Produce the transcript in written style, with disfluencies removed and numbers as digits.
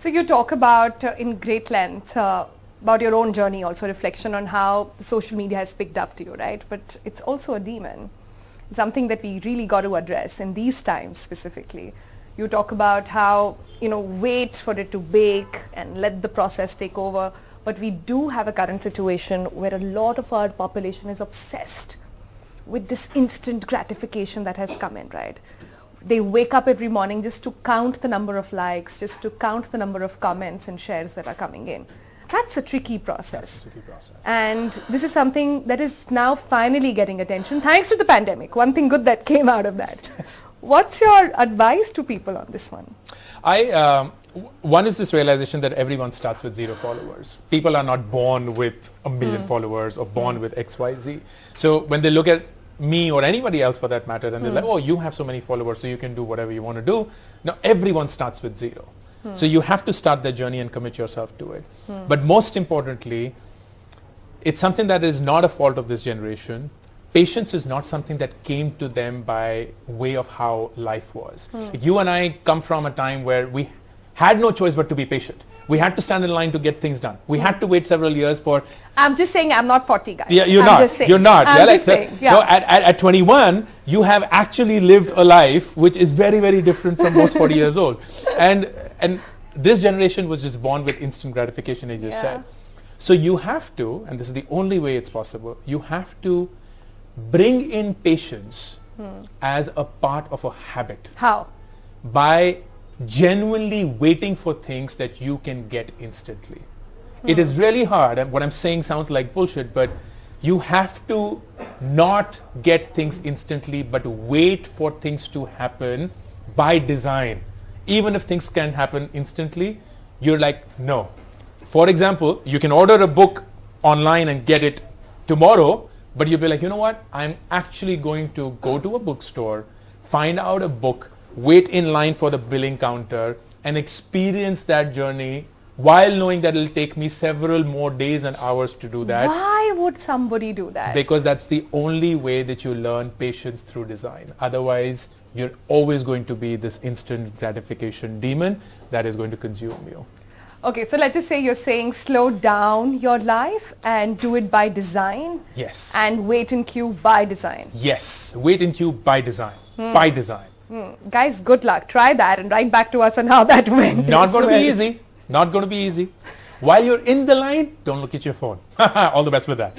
So you talk about in great length about your own journey, also reflection on how social media has picked up to you, right? But it's also a demon. It's something that we really got to address in these times specifically. You talk about how, wait for it to bake and let the process take over. But we do have a current situation where a lot of our population is obsessed with this instant gratification that has come in, right? They wake up every morning just to count the number of likes, just to count the number of comments and shares that are coming in. That's a tricky process. And this is something that is now finally getting attention thanks to the pandemic. One thing good that came out of that. Yes. What's your advice to people on this one? One is this realization that everyone starts with 0 followers. People are not born with a million followers or born with XYZ. So when they look at me or anybody else for that matter, and they're like, oh, you have so many followers, so you can do whatever you want to do. Now, everyone starts with 0. So you have to start that journey and commit yourself to it. But most importantly, it's something that is not a fault of this generation. Patience is not something that came to them by way of how life was. You and I come from a time where we had no choice but to be patient. We had to stand in line to get things done. We had to wait several years for... I'm just saying I'm not 40, guys. Yeah, you're I'm not. Just saying. You're not. I'm just saying. Yeah. So at 21, you have actually lived a life which is very, very different from most 40 years old. And this generation was just born with instant gratification, as you said. So you have to, and this is the only way it's possible, you have to bring in patience as a part of a habit. How? By genuinely waiting for things that you can get instantly. It is really hard, and what I'm saying sounds like bullshit, but you have to not get things instantly, but wait for things to happen by design. Even if things can happen instantly, you're like, no. For example, you can order a book online and get it tomorrow, but you'll be like, you know what? I'm actually going to go to a bookstore, find out a book, wait in line for the billing counter, and experience that journey while knowing that it'll take me several more days and hours to do that. Why would somebody do that? Because that's the only way that you learn patience through design. Otherwise, you're always going to be this instant gratification demon that is going to consume you. Okay, so let's just say you're saying slow down your life and do it by design. Yes. And wait in queue by design. Yes, wait in queue by design. By design. Guys, good luck. Try that and write back to us on how that went. Not going to be easy. Not going to be easy. While you're in the line, don't look at your phone. All the best with that.